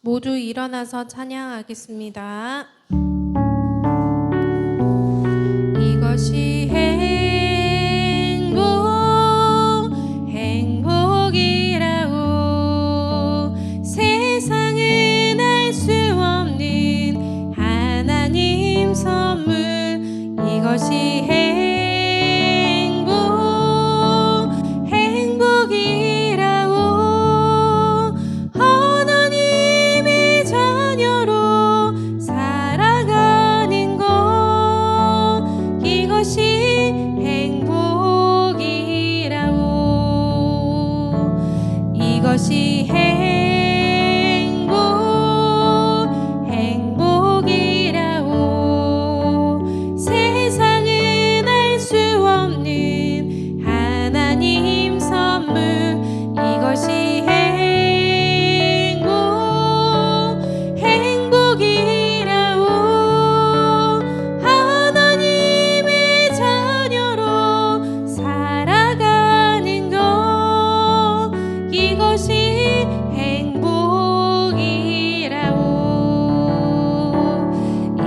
모두 일어나서 찬양하겠습니다. 이것이 행복이라고 세상은 알 수 없는 하나님 선물. 이것이 행복이라고 하나님의 자녀로 살아가는 것. 이것이 행복이라고. 이것이 행복이라고 세상은 알 수 없는 하나님 선물. 이것이 행복이라고 하나님의 자녀로 살아가는 것. 이것이 행복이라고.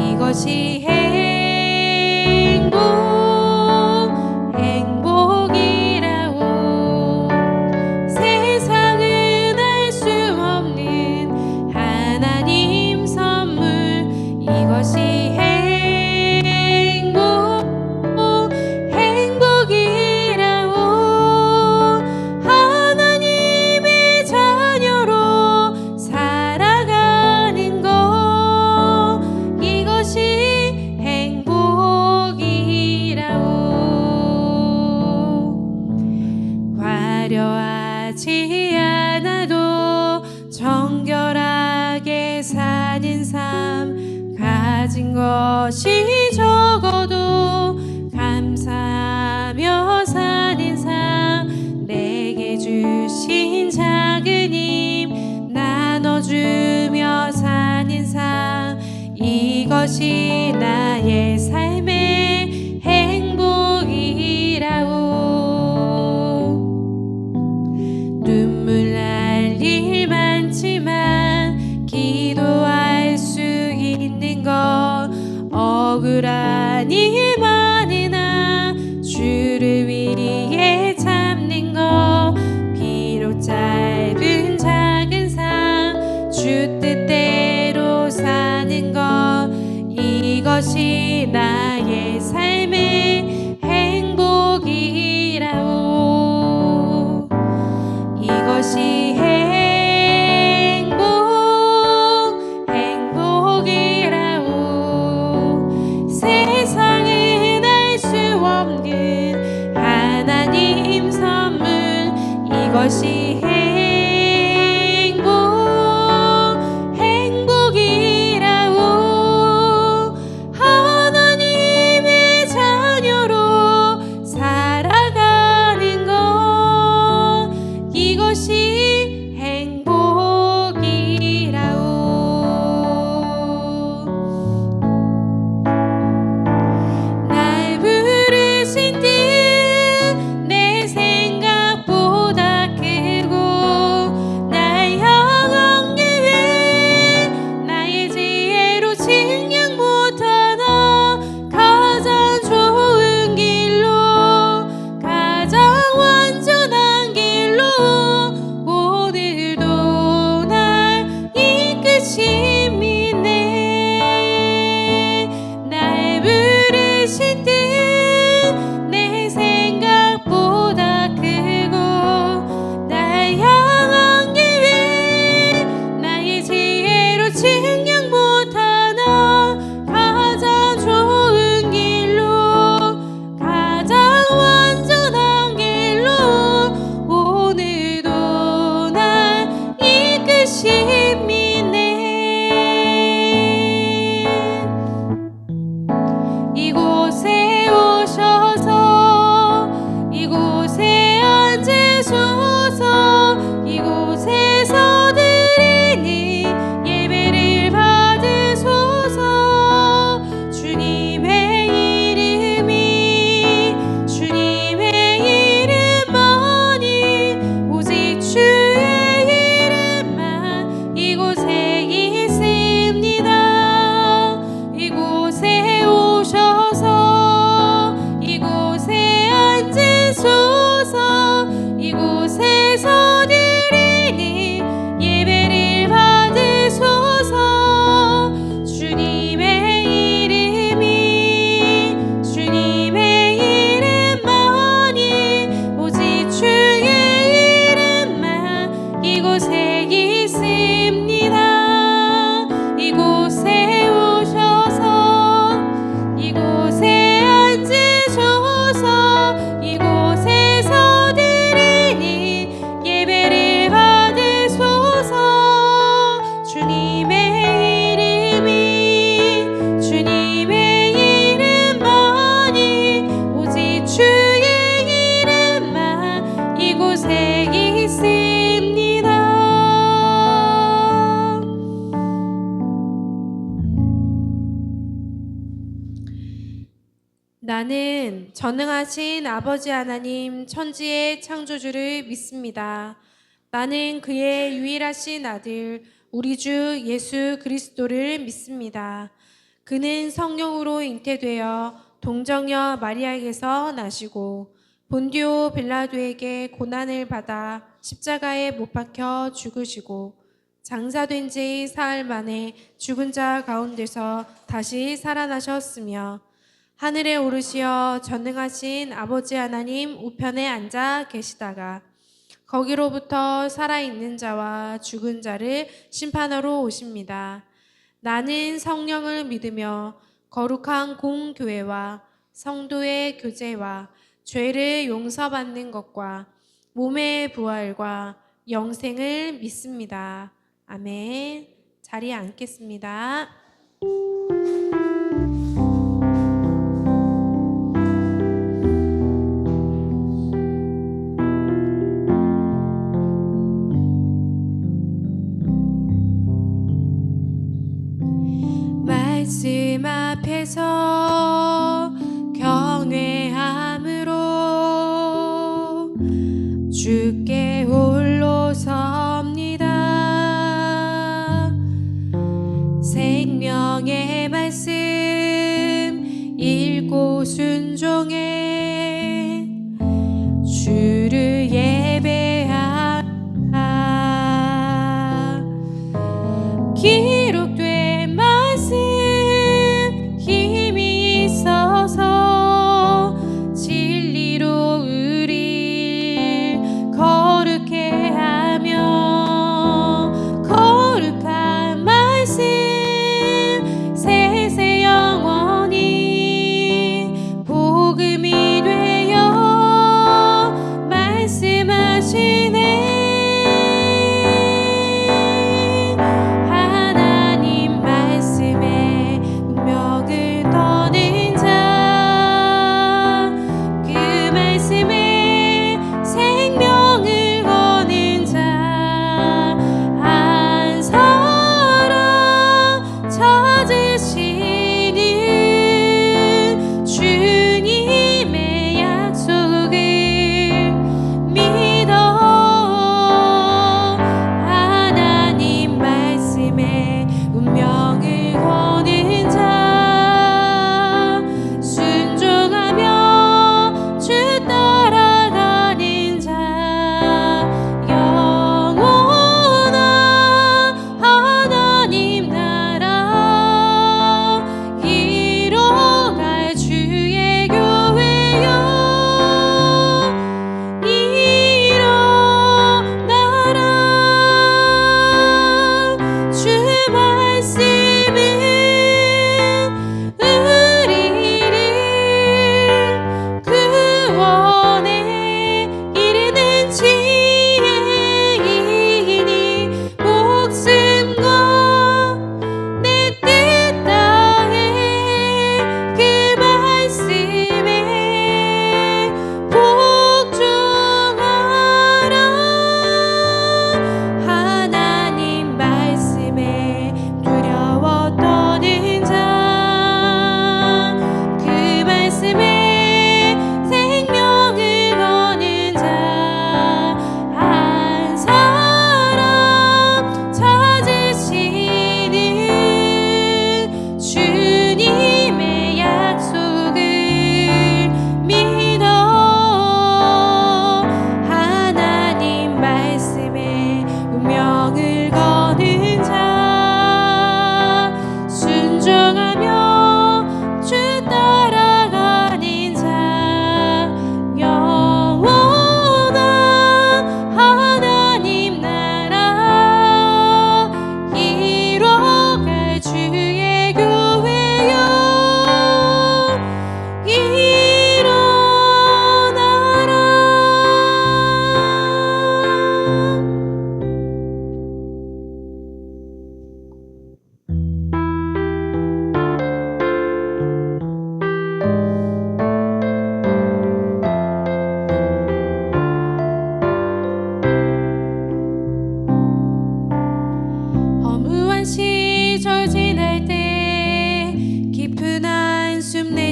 이것이 행복이라고 세상은 알 수 없는 하나님 선물. 이것이 행복이라고 하나님의 자녀로 살아가는 것. 이것이 행복이라고. 화려하지 않아도 정결하게 사는 삶. 가진 것이 적어도 감사하며 사는 삶. 내게 주신 작은 힘 나눠주며 사는 삶. 이것이 나의 삶의 행복이라고. 눈물 날 일 많지만 기도할 수 있는 것. 억울한 일 많으나 주를 위해 참는 것. 비록 짧은 작은 삶 주 뜻대로 사는 것. 이것이 나의 삶의 행복이라고. 이것이 행복이라고 세상은 알 수 없는 하나님 선물. 이것이 행복이라고 하나님의 자녀로 살아가는 것. 이것이 행복이라고. 날 부르신 뜻 내 생각보다 크고 전능하신 아버지 하나님 천지의 창조주를 믿습니다. 나는 그의 유일하신 아들 우리 주 예수 그리스도를 믿습니다. 그는 성령으로 잉태되어 동정녀 마리아에게서 나시고 본디오 빌라도에게 고난을 받아 십자가에 못 박혀 죽으시고 장사된 지 사흘 만에 죽은 자 가운데서 다시 살아나셨으며 하늘에 오르시어 전능하신 아버지 하나님 우편에 앉아 계시다가 거기로부터 살아있는 자와 죽은 자를 심판하러 오십니다. 나는 성령을 믿으며 거룩한 공교회와 성도의 교제와 죄를 용서받는 것과 몸의 부활과 영생을 믿습니다. 아멘. 자리에 앉겠습니다. 말씀 앞에서 경외함으로 주께 홀로 섭니다. 생명의 말씀 읽고 순종해 주를 예배하라. 기록된 말씀 힘이 있어서 진리로 우릴 거룩해 하며 거룩한 말씀 세세 영원히 복음이 되어 말씀하시네.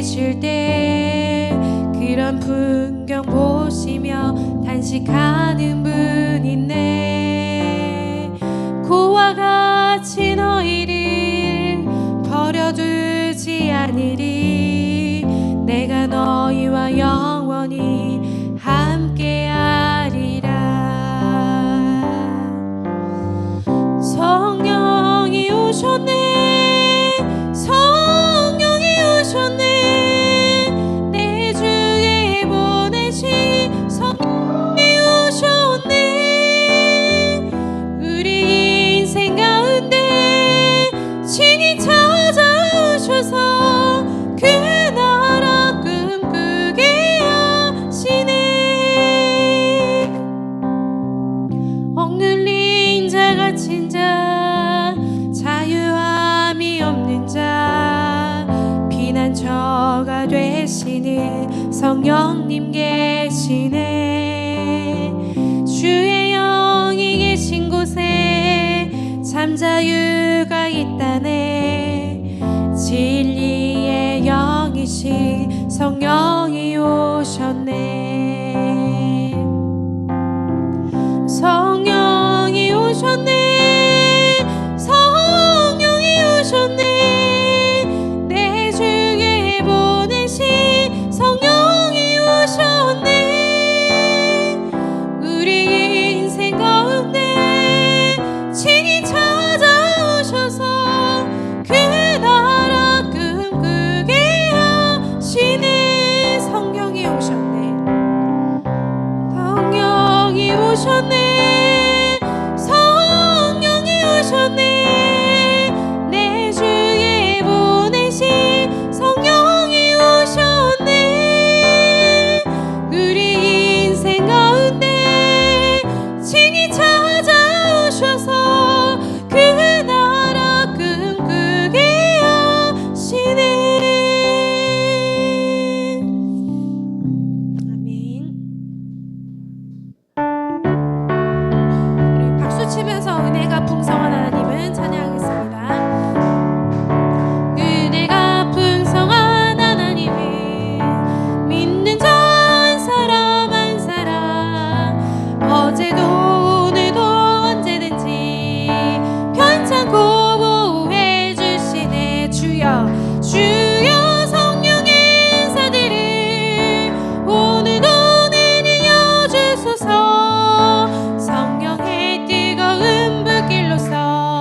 내쉴 때 그 자유한 풍경 보시며 단식하는 분이네. 고와 같이 너희를 버려두지 않으리. 내가 너희와 영원히 함께하리라. 성령이 오셨네. 성령이 오셨네. 내 주에 보내신 성령이 오셨네. 우리 인생 가운데 친히 찾아오셔서 그 나라 꿈꾸게 하시네. 억눌린 자 갇힌 자 자유함이 없는 자 피난처가 되시는 성령님 계시네. 주의 영이 계신 곳에 참 자유가 있다네. 진리의 영이신 성령이 오셨네. 성령이 오셨네. 성령이 오셨네. 내 주에 보내신 성령이 오셨네. 우리 인생 가운데 친히 찾아오셔서 그 나라 꿈꾸게 하시네. 성령이 오셨네. 성령이 오셨네. 성령이 오셨네. 내 주에 보내신 성령이 오셨네. 우리 인생 가운데 친히 찾아오셔서 그 나라 꿈꾸게 하시네. 아멘. 우리 박수 치면서 은혜가 풍성한 하나님은 찬양하겠습니다. 은혜가 풍성한 하나님은 믿는 자 한 사람 한 사람 어제도 오늘도 언제든지 편찮고 보호해 주시네. 주여 주여 성령의 은사들을 오늘도 내려 주소서. 성령의 뜨거운 불길로서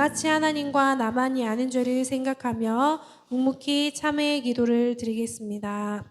같이 하나님과 나만이 아는 죄를 생각하며 묵묵히 참회의 기도를 드리겠습니다.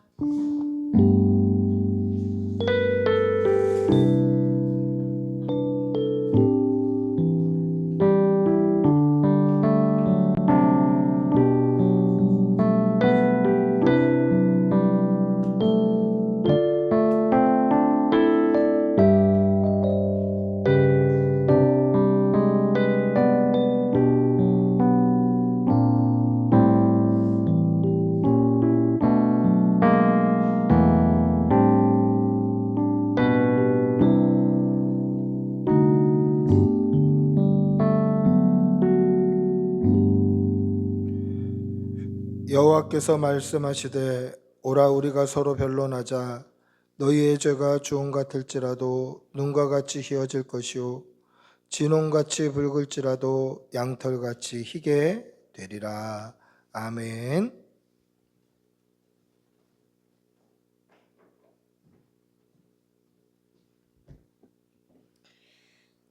여호와께서 말씀하시되 오라 우리가 서로 변론하자. 너희의 죄가 주홍 같을지라도 눈과 같이 희어질 것이요 진홍같이 붉을지라도 양털같이 희게 되리라. 아멘.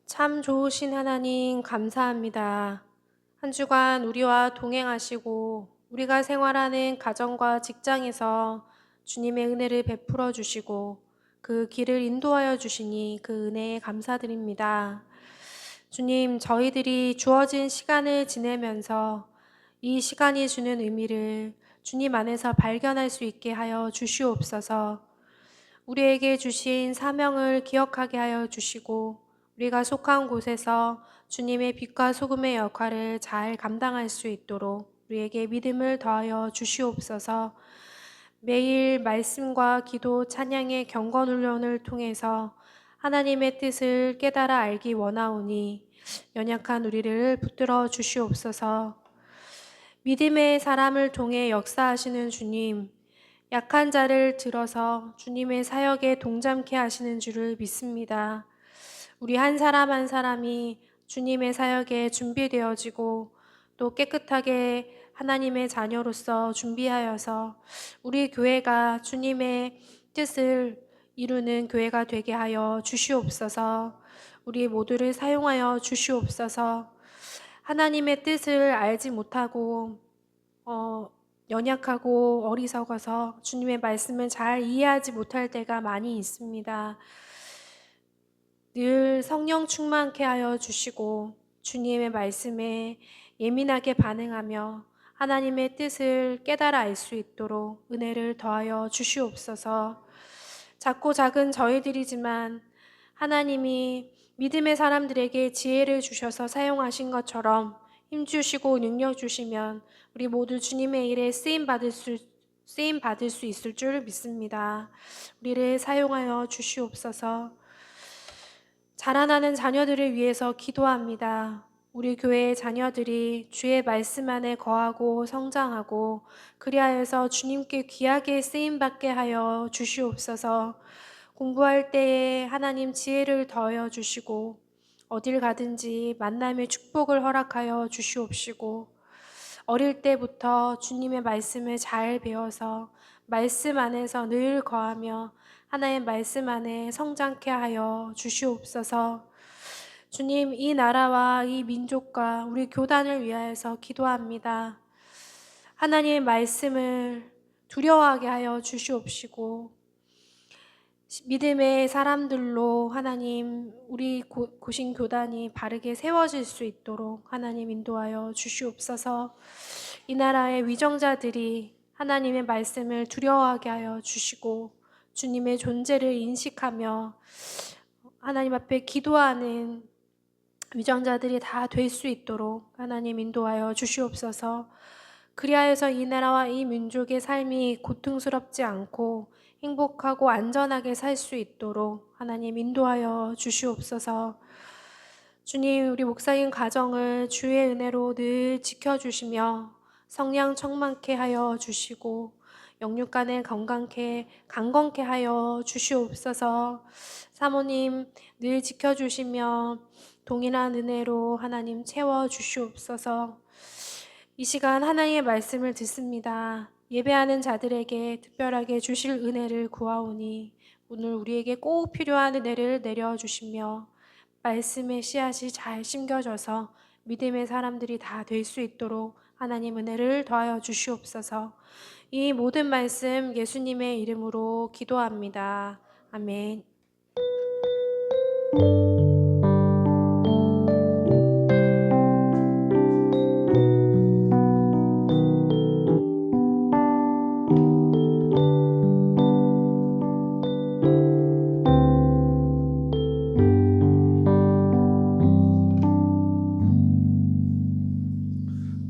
참 좋으신 하나님 감사합니다. 한 주간 우리와 동행하시고 우리가 생활하는 가정과 직장에서 주님의 은혜를 베풀어 주시고 그 길을 인도하여 주시니 그 은혜에 감사드립니다. 주님, 저희들이 주어진 시간을 지내면서 이 시간이 주는 의미를 주님 안에서 발견할 수 있게 하여 주시옵소서. 우리에게 주신 사명을 기억하게 하여 주시고 우리가 속한 곳에서 주님의 빛과 소금의 역할을 잘 감당할 수 있도록 우리에게 믿음을 더하여 주시옵소서. 매일 말씀과 기도, 찬양의 경건 훈련을 통해서 하나님의 뜻을 깨달아 알기 원하오니 연약한 우리를 붙들어 주시옵소서. 믿음의 사람을 통해 역사하시는 주님, 약한 자를 들어서 주님의 사역에 동참케 하시는 줄을 믿습니다. 우리 한 사람 한 사람이 주님의 사역에 준비되어지고 또 깨끗하게 하나님의 자녀로서 준비하여서 우리 교회가 주님의 뜻을 이루는 교회가 되게 하여 주시옵소서. 우리 모두를 사용하여 주시옵소서. 하나님의 뜻을 알지 못하고 연약하고 어리석어서 주님의 말씀을 잘 이해하지 못할 때가 많이 있습니다. 늘 성령 충만케 하여 주시고 주님의 말씀에 예민하게 반응하며 하나님의 뜻을 깨달아 알 수 있도록 은혜를 더하여 주시옵소서. 작고 작은 저희들이지만 하나님이 믿음의 사람들에게 지혜를 주셔서 사용하신 것처럼 힘주시고 능력 주시면 우리 모두 주님의 일에 쓰임 받을 수 있을 줄 믿습니다. 우리를 사용하여 주시옵소서. 자라나는 자녀들을 위해서 기도합니다. 우리 교회의 자녀들이 주의 말씀 안에 거하고 성장하고 그리하여서 주님께 귀하게 쓰임받게 하여 주시옵소서. 공부할 때에 하나님 지혜를 더하여 주시고 어딜 가든지 만남의 축복을 허락하여 주시옵시고 어릴 때부터 주님의 말씀을 잘 배워서 말씀 안에서 늘 거하며 하나의 말씀 안에 성장케 하여 주시옵소서. 주님, 이 나라와 이 민족과 우리 교단을 위하여서 기도합니다. 하나님의 말씀을 두려워하게 하여 주시옵시고 믿음의 사람들로 하나님 우리 고신 교단이 바르게 세워질 수 있도록 하나님 인도하여 주시옵소서. 이 나라의 위정자들이 하나님의 말씀을 두려워하게 하여 주시고 주님의 존재를 인식하며 하나님 앞에 기도하는 위정자들이 다 될 수 있도록 하나님 인도하여 주시옵소서. 그리하여서 이 나라와 이 민족의 삶이 고통스럽지 않고 행복하고 안전하게 살 수 있도록 하나님 인도하여 주시옵소서. 주님, 우리 목사님 가정을 주의 은혜로 늘 지켜주시며 성령 충만케 하여 주시고 영육간에 강건케 하여 주시옵소서. 사모님 늘 지켜주시며 동일한 은혜로 하나님 채워 주시옵소서. 이 시간 하나님의 말씀을 듣습니다. 예배하는 자들에게 특별하게 주실 은혜를 구하오니 오늘 우리에게 꼭 필요한 은혜를 내려주시며 말씀의 씨앗이 잘 심겨져서 믿음의 사람들이 다 될 수 있도록 하나님 은혜를 더하여 주시옵소서. 이 모든 말씀 예수님의 이름으로 기도합니다. 아멘.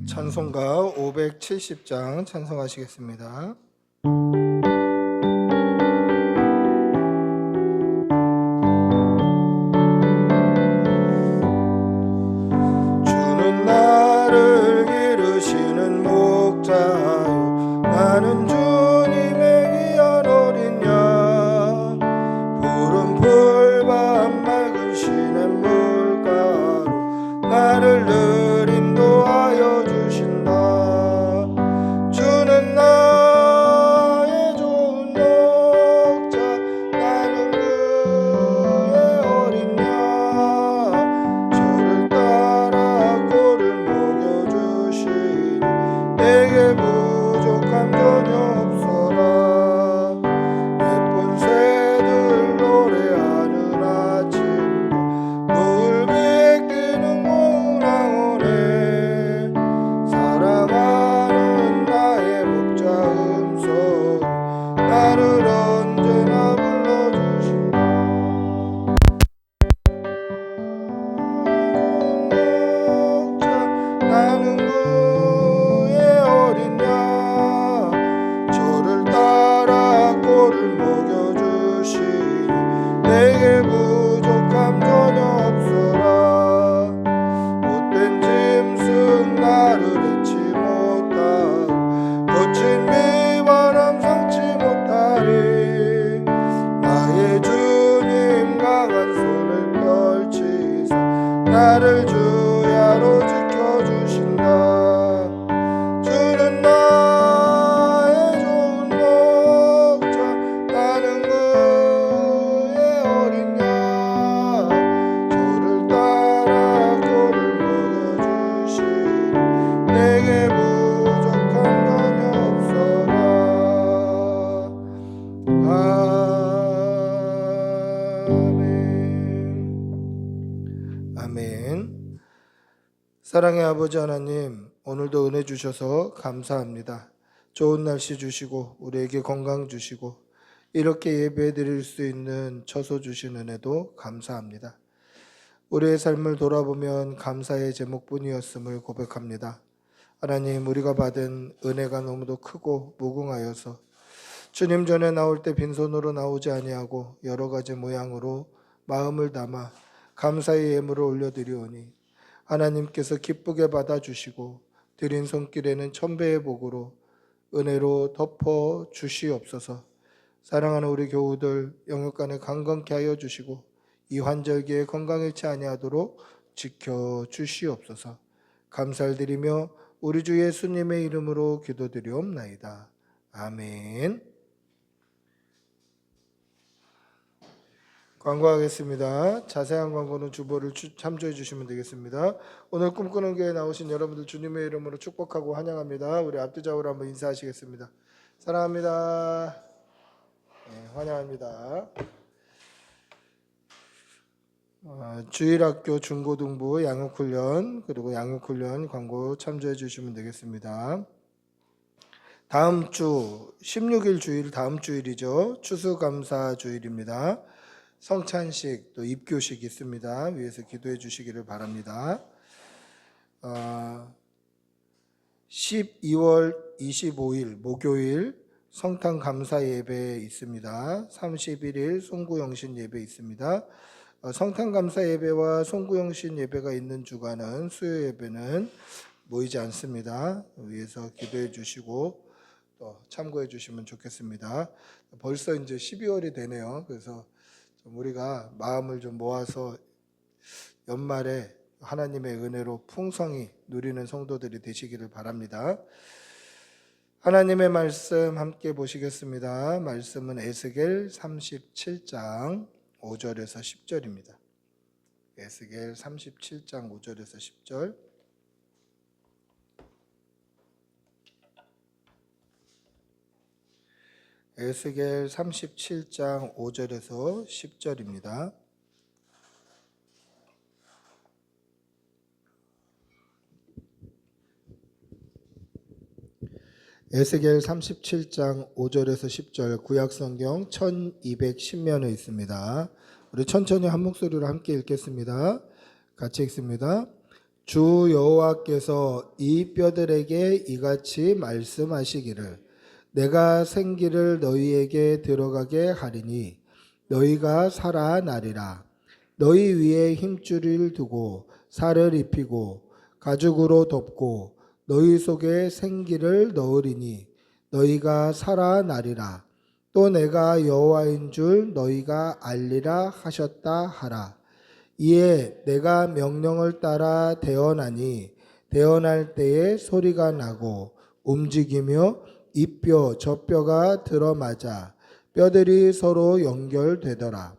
찬송가 570장 찬송하시겠습니다. 주는 나를 기르시는 목자요, 나는 주님의 귀한 어린 양. 푸른 풀밭 맑은 시냇물가로 나를 늘 인도하여 주신다. 주는 나의 좋은 목자, 나는 그의 어린 양. 저를 따라 꼴을 먹여주시니 내게 부족함 전혀 없어라. 예쁜 새들 노래하는 아침과 노을 비끼는 고운 황혼에 사랑하는 나의 목자 음성 나를 언제나 불러주신다. 목자, 나는 그의 어린 양. 저를 따라 꼴을 먹여주시니 내게 부족함 전혀 없어라. 못된 짐승 나를 잊지 못하고 거친 비바람 삼지 못하리. 나의 주님 강한 손을 펼치사 나를 주야로 지켜주신다. 주는 나의 좋은 목자, 나는 그의 어린 양. 저를 따라 꼴을 먹여주시니 내게 부족함 전혀 없어라. 아멘. 아멘. 사랑의 아버지 하나님, 오늘도 은혜 주셔서 감사합니다. 좋은 날씨 주시고 우리에게 건강 주시고 이렇게 예배 드릴 수 있는 처소 주신 은혜도 감사합니다. 우리의 삶을 돌아보면 감사의 제목뿐이었음을 고백합니다. 하나님, 우리가 받은 은혜가 너무도 크고 무궁하여서 주님 전에 나올 때 빈손으로 나오지 아니하고 여러 가지 모양으로 마음을 담아 감사의 예물을 올려드리오니 하나님께서 기쁘게 받아주시고 드린 손길에는 천배의 복으로 은혜로 덮어 주시옵소서. 사랑하는 우리 교우들 영육간에 강건케 하여 주시고 이 환절기에 건강 잃지 아니하도록 지켜 주시옵소서. 감사를 드리며 우리 주 예수님의 이름으로 기도드리옵나이다. 아멘. 광고하겠습니다. 자세한 광고는 주보를 참조해 주시면 되겠습니다. 오늘 꿈꾸는 교회에 나오신 여러분들 주님의 이름으로 축복하고 환영합니다. 우리 앞뒤좌우로 한번 인사하시겠습니다. 사랑합니다. 네, 환영합니다. 주일학교 중고등부 양육훈련 그리고 양육훈련 광고 참조해 주시면 되겠습니다. 다음 주 16일 주일 다음 주일이죠. 추수감사 주일입니다. 성찬식 또 입교식 있습니다. 위에서 기도해 주시기를 바랍니다. 12월 25일 목요일 성탄 감사 예배 있습니다. 31일 송구영신 예배 있습니다. 성탄 감사 예배와 송구영신 예배가 있는 주간은 수요 예배는 모이지 않습니다. 위에서 기도해 주시고 또 참고해 주시면 좋겠습니다. 벌써 이제 12월이 되네요. 그래서 좀 우리가 마음을 좀 모아서 연말에 하나님의 은혜로 풍성히 누리는 성도들이 되시기를 바랍니다. 하나님의 말씀 함께 보시겠습니다. 말씀은 에스겔 37장 5절에서 10절입니다. 에스겔 37장 5절에서 10절. 에스겔 37장 5절에서 10절입니다. 에스겔 37장 5절에서 10절 구약성경 1210면에 있습니다. 우리 천천히 한 목소리로 함께 읽겠습니다. 같이 읽습니다. 주 여호와께서 이 뼈들에게 이같이 말씀하시기를 내가 생기를 너희에게 들어가게 하리니 너희가 살아나리라. 너희 위에 힘줄을 두고 살을 입히고 가죽으로 덮고 너희 속에 생기를 넣으리니 너희가 살아나리라. 또 내가 여호와인 줄 너희가 알리라 하셨다 하라. 이에 내가 명령을 따라 대언하니 대언할 때에 소리가 나고 움직이며 이 뼈 저 뼈가 들어맞아 뼈들이 서로 연결되더라.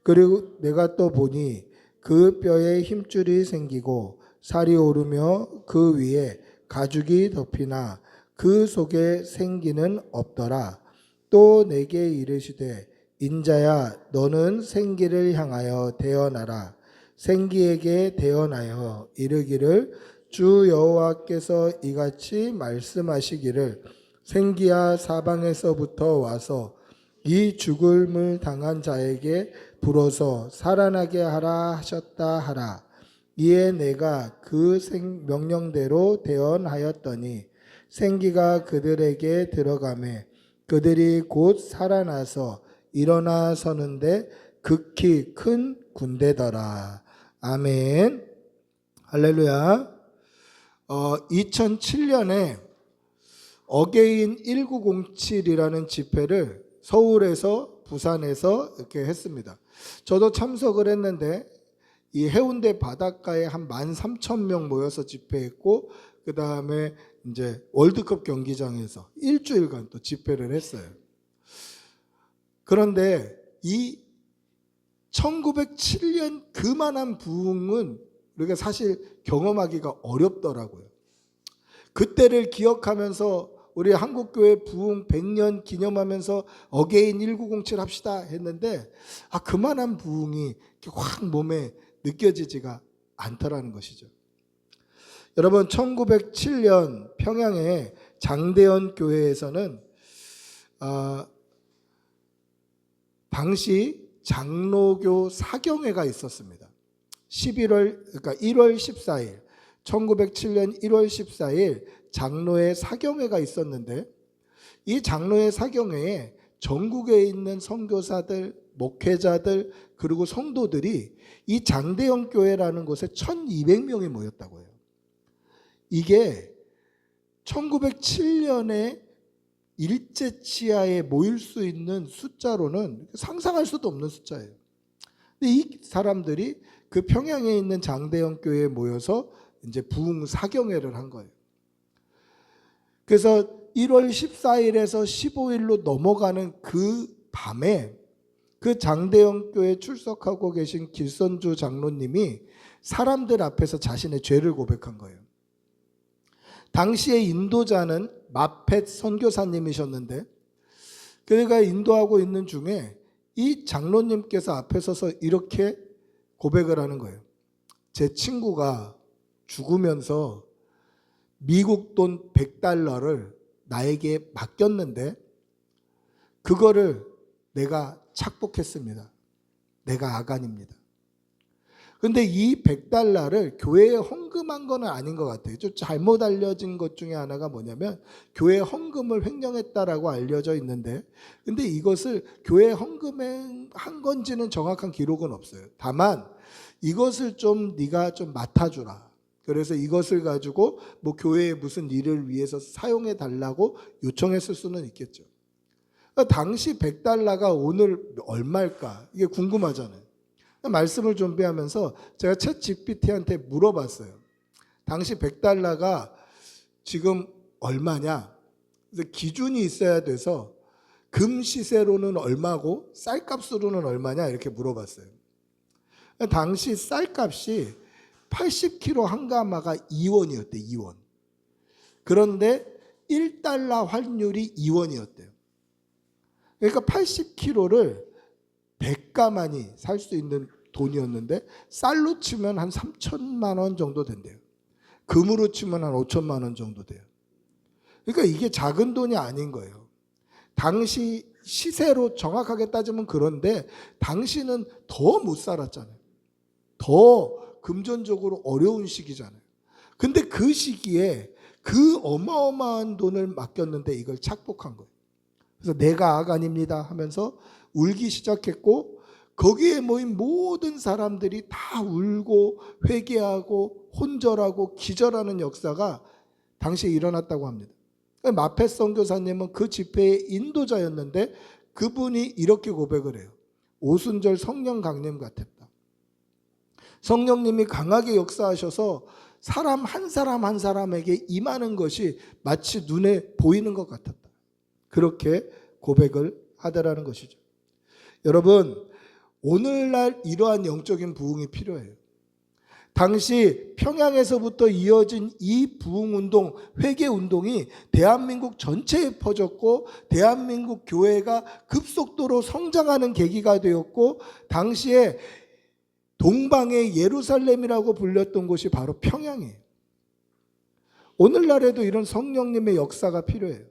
그리고 내가 또 보니 그 뼈에 힘줄이 생기고 살이 오르며 그 위에 가죽이 덮이나 그 속에 생기는 없더라. 또 내게 이르시되 인자야 너는 생기를 향하여 대언하라. 생기에게 대언하여 이르기를 주 여호와께서 이같이 말씀하시기를 생기야 사방에서부터 와서 이 죽음을 당한 자에게 불어서 살아나게 하라 하셨다 하라. 이에 내가 그 명령대로 대언하였더니 생기가 그들에게 들어가매 그들이 곧 살아나서 일어나 서는데 극히 큰 군대더라. 아멘. 할렐루야. 2007년에 어게인 1907이라는 집회를 서울에서 부산에서 이렇게 했습니다. 저도 참석을 했는데 이 해운대 바닷가에 한 13,000명 모여서 집회했고 그 다음에 이제 월드컵 경기장에서 일주일간 또 집회를 했어요. 그런데 이 1907년 그만한 부흥은 우리가 사실 경험하기가 어렵더라고요. 그때를 기억하면서 우리 한국교회 부흥 100년 기념하면서 어게인 1907 합시다 했는데 그만한 부흥이 확 몸에 느껴지지가 않더라는 것이죠. 여러분 1907년 평양의 장대현 교회에서는 당시 장로교 사경회가 있었습니다. 1월 14일 1907년 1월 14일 장로의 사경회가 있었는데 이 장로의 사경회에 전국에 있는 선교사들, 목회자들 그리고 성도들이 이 장대현 교회라는 곳에 1200명이 모였다고 해요. 이게 1907년에 일제치하에 모일 수 있는 숫자로는 상상할 수도 없는 숫자예요. 근데 이 사람들이 그 평양에 있는 장대현 교회에 모여서 이제 부흥 사경회를 한 거예요. 그래서 1월 14일에서 15일로 넘어가는 그 밤에 그 장대현 교회에 출석하고 계신 길선주 장로님이 사람들 앞에서 자신의 죄를 고백한 거예요. 당시의 인도자는 마펫 선교사님이셨는데 그가 인도하고 있는 중에 이 장로님께서 앞에 서서 이렇게 고백을 하는 거예요. 제 친구가 죽으면서 미국 돈 100달러를 나에게 맡겼는데 그거를 내가 착복했습니다. 내가 아간입니다. 근데 이 100달러를 교회에 헌금한 건 아닌 것 같아요. 좀 잘못 알려진 것 중에 하나가 뭐냐면 교회 헌금을 횡령했다라고 알려져 있는데 근데 이것을 교회 헌금한 건지는 정확한 기록은 없어요. 다만 이것을 좀 네가 좀 맡아주라. 그래서 이것을 가지고 뭐 교회의 무슨 일을 위해서 사용해 달라고 요청했을 수는 있겠죠. 당시 100달러가 오늘 얼마일까? 이게 궁금하잖아요. 말씀을 준비하면서 제가 챗 GPT한테 물어봤어요. 당시 100달러가 지금 얼마냐? 그래서 기준이 있어야 돼서 금 시세로는 얼마고 쌀값으로는 얼마냐 이렇게 물어봤어요. 당시 쌀값이 80kg 한 가마가 2원이었대, 2원. 그런데 1달러 환율이 2원이었대요. 그러니까 80kg를 100가만이 살 수 있는 돈이었는데 쌀로 치면 한 3천만 원 정도 된대요. 금으로 치면 한 5천만 원 정도 돼요. 그러니까 이게 작은 돈이 아닌 거예요. 당시 시세로 정확하게 따지면 그런데 당시는 더 못 살았잖아요. 더 금전적으로 어려운 시기잖아요. 근데 그 시기에 그 어마어마한 돈을 맡겼는데 이걸 착복한 거예요. 그래서 내가 아간입니다 하면서 울기 시작했고, 거기에 모인 모든 사람들이 다 울고 회개하고 혼절하고 기절하는 역사가 당시에 일어났다고 합니다. 마펫 선교사님은 그 집회의 인도자였는데 그분이 이렇게 고백을 해요. 오순절 성령 강림 같았다. 성령님이 강하게 역사하셔서 사람 한 사람에게 임하는 것이 마치 눈에 보이는 것 같았다. 그렇게 고백을 하더라는 것이죠. 여러분, 오늘날 이러한 영적인 부흥이 필요해요. 당시 평양에서부터 이어진 이 부흥운동, 회개운동이 대한민국 전체에 퍼졌고 대한민국 교회가 급속도로 성장하는 계기가 되었고, 당시에 동방의 예루살렘이라고 불렸던 곳이 바로 평양이에요. 오늘날에도 이런 성령님의 역사가 필요해요.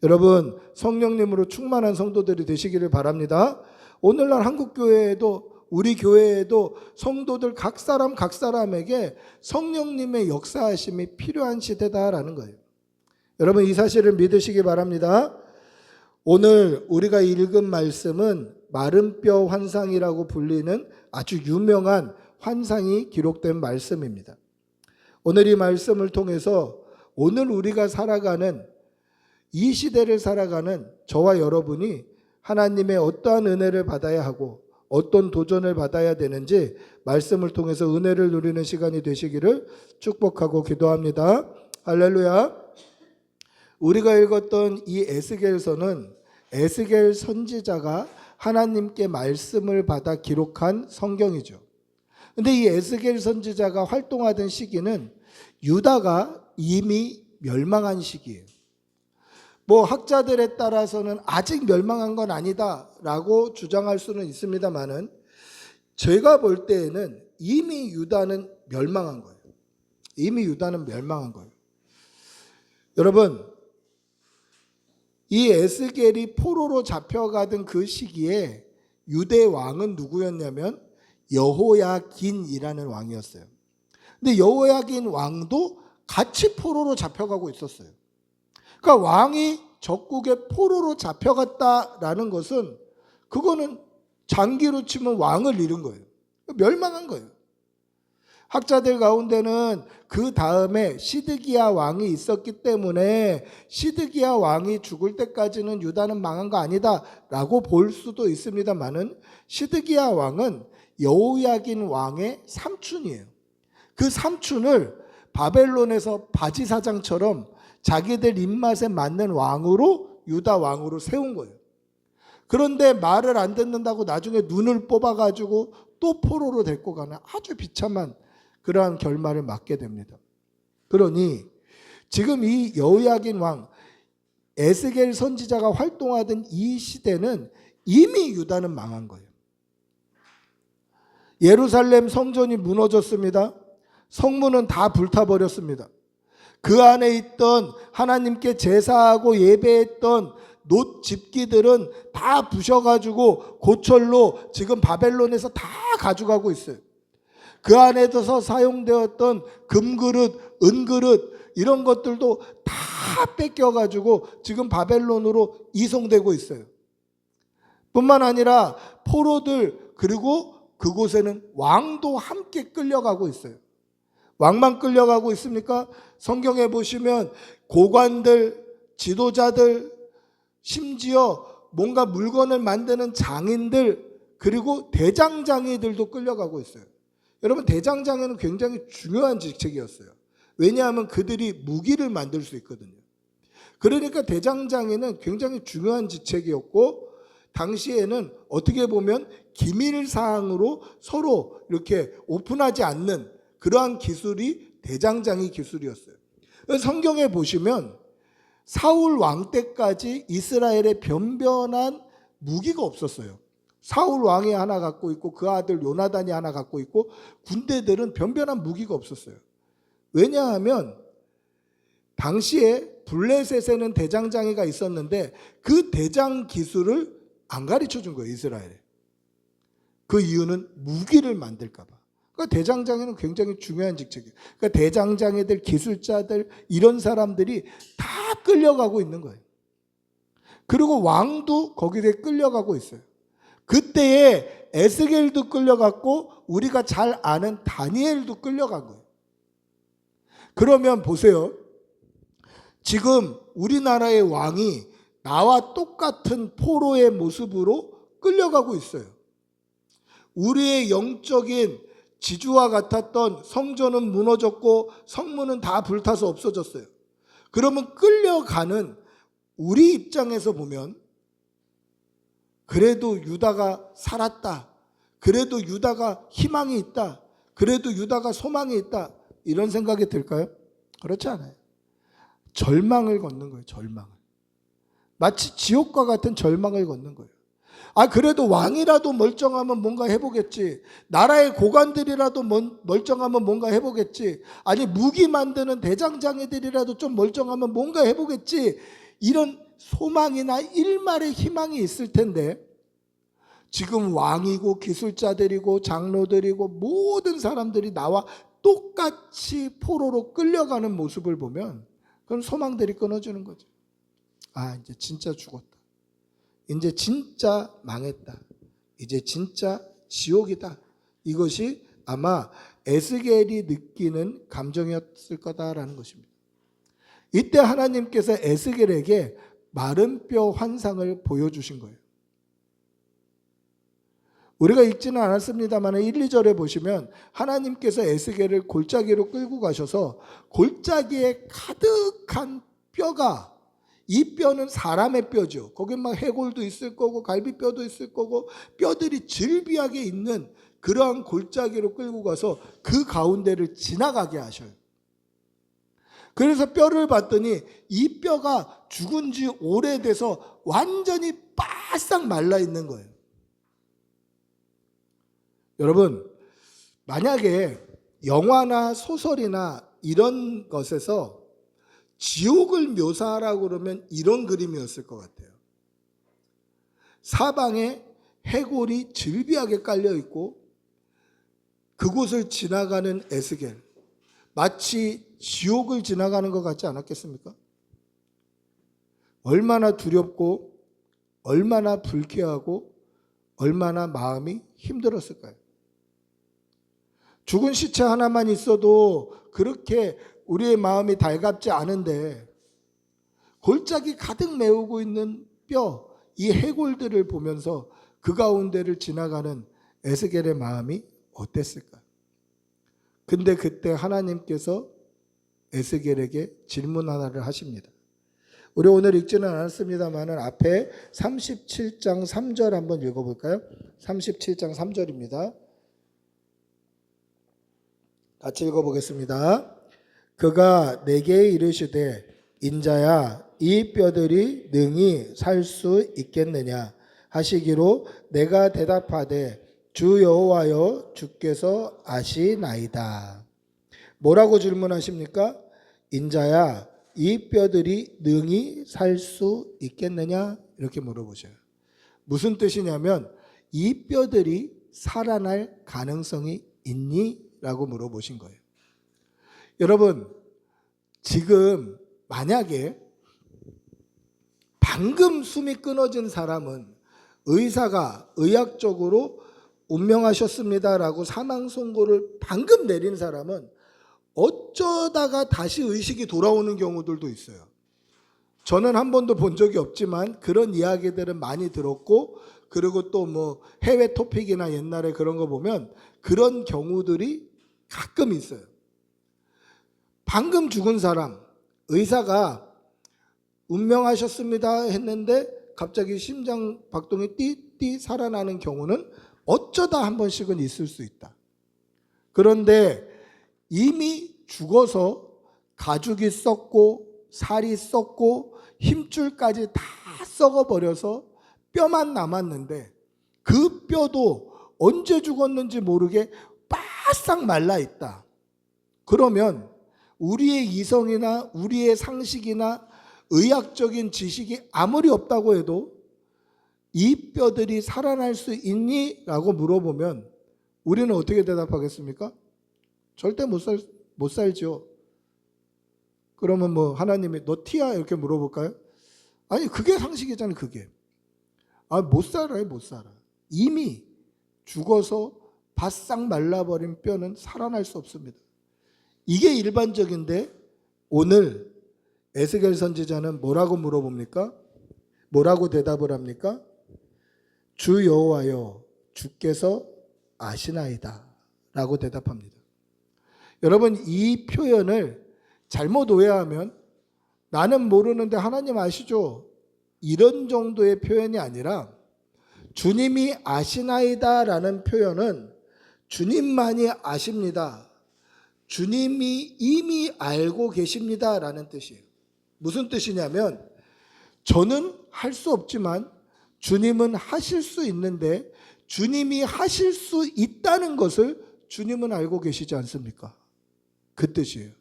여러분, 성령님으로 충만한 성도들이 되시기를 바랍니다. 오늘날 한국교회에도, 우리 교회에도 성도들 각 사람에게 성령님의 역사하심이 필요한 시대다라는 거예요. 여러분, 이 사실을 믿으시기 바랍니다. 오늘 우리가 읽은 말씀은 마른 뼈 환상이라고 불리는 아주 유명한 환상이 기록된 말씀입니다. 오늘 이 말씀을 통해서 오늘 우리가 살아가는 이 시대를 살아가는 저와 여러분이 하나님의 어떠한 은혜를 받아야 하고 어떤 도전을 받아야 되는지 말씀을 통해서 은혜를 누리는 시간이 되시기를 축복하고 기도합니다. 할렐루야. 우리가 읽었던 이 에스겔서는 에스겔 선지자가 하나님께 말씀을 받아 기록한 성경이죠. 근데 이 에스겔 선지자가 활동하던 시기는 유다가 이미 멸망한 시기예요. 뭐 학자들에 따라서는 아직 멸망한 건 아니다라고 주장할 수는 있습니다만은, 제가 볼 때에는 이미 유다는 멸망한 거예요. 이미 유다는 멸망한 거예요. 여러분, 이 에스겔이 포로로 잡혀가던 그 시기에 유대 왕은 누구였냐면 여호야긴이라는 왕이었어요. 근데 여호야긴 왕도 같이 포로로 잡혀가고 있었어요. 그러니까 왕이 적국에 포로로 잡혀갔다라는 것은, 그거는 장기로 치면 왕을 잃은 거예요. 멸망한 거예요. 학자들 가운데는 그 다음에 시드기야 왕이 있었기 때문에 시드기야 왕이 죽을 때까지는 유다는 망한 거 아니다라고 볼 수도 있습니다만은, 시드기야 왕은 여호야긴 왕의 삼촌이에요. 그 삼촌을 바벨론에서 바지사장처럼 자기들 입맛에 맞는 왕으로, 유다 왕으로 세운 거예요. 그런데 말을 안 듣는다고 나중에 눈을 뽑아가지고 또 포로로 데리고 가는 아주 비참한 그러한 결말을 맞게 됩니다. 그러니 지금 이 여호야긴 왕, 에스겔 선지자가 활동하던 이 시대는 이미 유다는 망한 거예요. 예루살렘 성전이 무너졌습니다. 성문은 다 불타버렸습니다. 그 안에 있던 하나님께 제사하고 예배했던 놋 집기들은 다 부셔가지고 고철로 지금 바벨론에서 다 가져가고 있어요. 그 안에서 사용되었던 금그릇, 은그릇 이런 것들도 다 뺏겨가지고 지금 바벨론으로 이송되고 있어요. 뿐만 아니라 포로들, 그리고 그곳에는 왕도 함께 끌려가고 있어요. 왕만 끌려가고 있습니까? 성경에 보시면 고관들, 지도자들, 심지어 뭔가 물건을 만드는 장인들, 그리고 대장장이들도 끌려가고 있어요. 여러분, 대장장이는 굉장히 중요한 직책이었어요. 왜냐하면 그들이 무기를 만들 수 있거든요. 그러니까 대장장이는 굉장히 중요한 직책이었고, 당시에는 어떻게 보면 기밀 사항으로 서로 이렇게 오픈하지 않는 그러한 기술이 대장장이 기술이었어요. 성경에 보시면 사울 왕 때까지 이스라엘에 변변한 무기가 없었어요. 사울 왕이 하나 갖고 있고 그 아들 요나단이 하나 갖고 있고 군대들은 변변한 무기가 없었어요. 왜냐하면 당시에 블레셋에는 대장장이가 있었는데 그 대장 기술을 안 가르쳐 준 거예요, 이스라엘에. 그 이유는 무기를 만들까 봐. 그러니까 대장장이는 굉장히 중요한 직책이에요. 그러니까 대장장이들, 기술자들 이런 사람들이 다 끌려가고 있는 거예요. 그리고 왕도 거기에 끌려가고 있어요. 그때에 에스겔도 끌려갔고 우리가 잘 아는 다니엘도 끌려간 거예요. 그러면 보세요. 지금 우리나라의 왕이 나와 똑같은 포로의 모습으로 끌려가고 있어요. 우리의 영적인 지주와 같았던 성전은 무너졌고 성문은 다 불타서 없어졌어요. 그러면 끌려가는 우리 입장에서 보면 그래도 유다가 살았다. 그래도 유다가 희망이 있다. 그래도 유다가 소망이 있다. 이런 생각이 들까요? 그렇지 않아요. 절망을 걷는 거예요. 절망을. 마치 지옥과 같은 절망을 걷는 거예요. 그래도 왕이라도 멀쩡하면 뭔가 해보겠지. 나라의 고관들이라도 멀쩡하면 뭔가 해보겠지. 아니 무기 만드는 대장장이들이라도 좀 멀쩡하면 뭔가 해보겠지. 이런 소망이나 일말의 희망이 있을 텐데 지금 왕이고 기술자들이고 장로들이고 모든 사람들이 나와 똑같이 포로로 끌려가는 모습을 보면 그건 소망들이 끊어지는 거죠. 이제 진짜 죽었다. 이제 진짜 망했다. 이제 진짜 지옥이다. 이것이 아마 에스겔이 느끼는 감정이었을 거다라는 것입니다. 이때 하나님께서 에스겔에게 마른 뼈 환상을 보여주신 거예요. 우리가 읽지는 않았습니다만 1, 2절에 보시면 하나님께서 에스겔을 골짜기로 끌고 가셔서 골짜기에 가득한 뼈가, 이 뼈는 사람의 뼈죠. 거기 막 해골도 있을 거고 갈비뼈도 있을 거고 뼈들이 질비하게 있는 그러한 골짜기로 끌고 가서 그 가운데를 지나가게 하셔요. 그래서 뼈를 봤더니 이 뼈가 죽은 지 오래돼서 완전히 바싹 말라 있는 거예요. 여러분, 만약에 영화나 소설이나 이런 것에서 지옥을 묘사하라고 그러면 이런 그림이었을 것 같아요. 사방에 해골이 질비하게 깔려 있고 그곳을 지나가는 에스겔, 마치 지옥을 지나가는 것 같지 않았겠습니까? 얼마나 두렵고 얼마나 불쾌하고 얼마나 마음이 힘들었을까요? 죽은 시체 하나만 있어도 그렇게 우리의 마음이 달갑지 않은데 골짜기 가득 메우고 있는 뼈, 이 해골들을 보면서 그 가운데를 지나가는 에스겔의 마음이 어땠을까? 근데 그때 하나님께서 에스겔에게 질문 하나를 하십니다. 우리 오늘 읽지는 않았습니다만 앞에 37장 3절 한번 읽어볼까요? 37장 3절입니다. 같이 읽어보겠습니다. 그가 내게 이르시되 인자야 이 뼈들이 능히 살 수 있겠느냐 하시기로 내가 대답하되 주 여호와여 주께서 아시나이다. 뭐라고 질문하십니까? 인자야 이 뼈들이 능히 살 수 있겠느냐 이렇게 물어보셔요. 무슨 뜻이냐면 이 뼈들이 살아날 가능성이 있니? 라고 물어보신 거예요. 여러분, 지금 만약에 방금 숨이 끊어진 사람은 의사가 의학적으로 운명하셨습니다라고 사망 선고를 방금 내린 사람은 어쩌다가 다시 의식이 돌아오는 경우들도 있어요. 저는 한 번도 본 적이 없지만 그런 이야기들은 많이 들었고, 그리고 또 뭐 해외 토픽이나 옛날에 그런 거 보면 그런 경우들이 가끔 있어요. 방금 죽은 사람, 의사가 운명하셨습니다 했는데 갑자기 심장 박동이 띠띠 살아나는 경우는 어쩌다 한 번씩은 있을 수 있다. 그런데 이미 죽어서 가죽이 썩고 살이 썩고 힘줄까지 다 썩어버려서 뼈만 남았는데 그 뼈도 언제 죽었는지 모르게 바싹 말라 있다. 그러면 우리의 이성이나 우리의 상식이나 의학적인 지식이 아무리 없다고 해도 이 뼈들이 살아날 수 있니? 라고 물어보면 우리는 어떻게 대답하겠습니까? 절대 못 살죠. 그러면 뭐 하나님이 너 티야? 이렇게 물어볼까요? 아니, 그게 상식이잖아요, 그게. 못 살아요, 못 살아. 이미 죽어서 바싹 말라버린 뼈는 살아날 수 없습니다. 이게 일반적인데 오늘 에스겔 선지자는 뭐라고 물어봅니까? 뭐라고 대답을 합니까? 주 여호와여, 주께서 아시나이다 라고 대답합니다. 여러분, 이 표현을 잘못 오해하면 나는 모르는데 하나님 아시죠? 이런 정도의 표현이 아니라 주님이 아시나이다 라는 표현은 주님만이 아십니다. 주님이 이미 알고 계십니다 라는 뜻이에요. 무슨 뜻이냐면 저는 할 수 없지만 주님은 하실 수 있는데 주님이 하실 수 있다는 것을 주님은 알고 계시지 않습니까? 그 뜻이에요.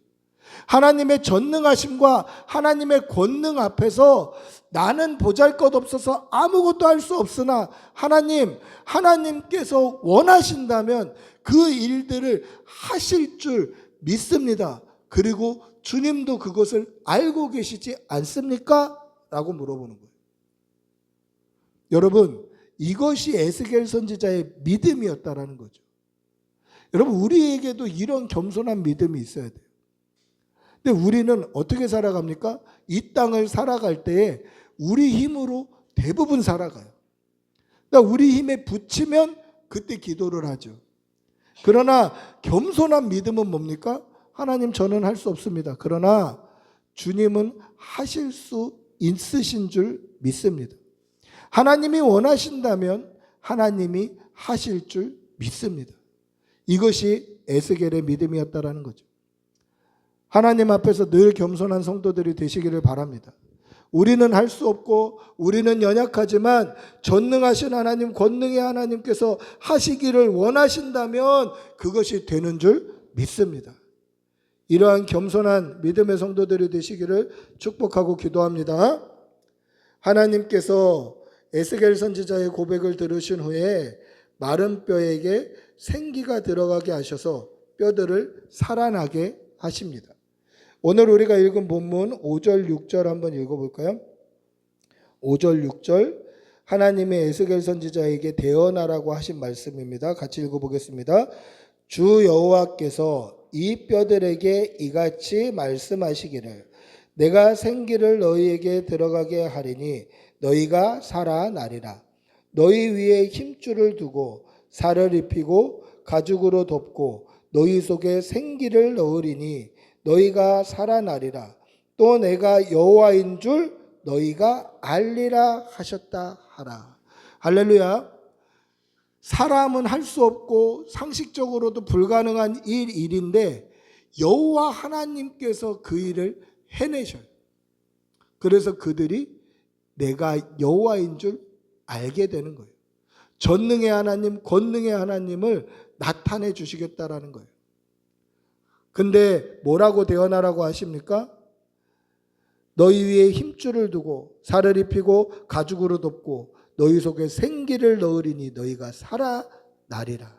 하나님의 전능하심과 하나님의 권능 앞에서 나는 보잘것없어서 아무것도 할 수 없으나 하나님께서 원하신다면 그 일들을 하실 줄 믿습니다. 그리고 주님도 그것을 알고 계시지 않습니까? 라고 물어보는 거예요. 여러분, 이것이 에스겔 선지자의 믿음이었다라는 거죠. 여러분, 우리에게도 이런 겸손한 믿음이 있어야 돼요. 근데 우리는 어떻게 살아갑니까? 이 땅을 살아갈 때에 우리 힘으로 대부분 살아가요. 그러니까 우리 힘에 붙이면 그때 기도를 하죠. 그러나 겸손한 믿음은 뭡니까? 하나님, 저는 할 수 없습니다. 그러나 주님은 하실 수 있으신 줄 믿습니다. 하나님이 원하신다면 하나님이 하실 줄 믿습니다. 이것이 에스겔의 믿음이었다라는 거죠. 하나님 앞에서 늘 겸손한 성도들이 되시기를 바랍니다. 우리는 할 수 없고 우리는 연약하지만 전능하신 하나님, 권능의 하나님께서 하시기를 원하신다면 그것이 되는 줄 믿습니다. 이러한 겸손한 믿음의 성도들이 되시기를 축복하고 기도합니다. 하나님께서 에스겔 선지자의 고백을 들으신 후에 마른 뼈에게 생기가 들어가게 하셔서 뼈들을 살아나게 하십니다. 오늘 우리가 읽은 본문 5절 6절 한번 읽어볼까요? 5절 6절 하나님의 에스겔 선지자에게 대언하라고 하신 말씀입니다. 같이 읽어보겠습니다. 주 여호와께서 이 뼈들에게 이같이 말씀하시기를 내가 생기를 너희에게 들어가게 하리니 너희가 살아나리라. 너희 위에 힘줄을 두고 살을 입히고 가죽으로 덮고 너희 속에 생기를 넣으리니 너희가 살아나리라. 또 내가 여호와인 줄 너희가 알리라 하셨다 하라. 할렐루야. 사람은 할 수 없고 상식적으로도 불가능한 일인데 여호와 하나님께서 그 일을 해내셔요. 그래서 그들이 내가 여호와인 줄 알게 되는 거예요. 전능의 하나님, 권능의 하나님을 나타내 주시겠다라는 거예요. 근데 뭐라고 대언하라고 하십니까? 너희 위에 힘줄을 두고 살을 입히고 가죽으로 덮고 너희 속에 생기를 넣으리니 너희가 살아나리라.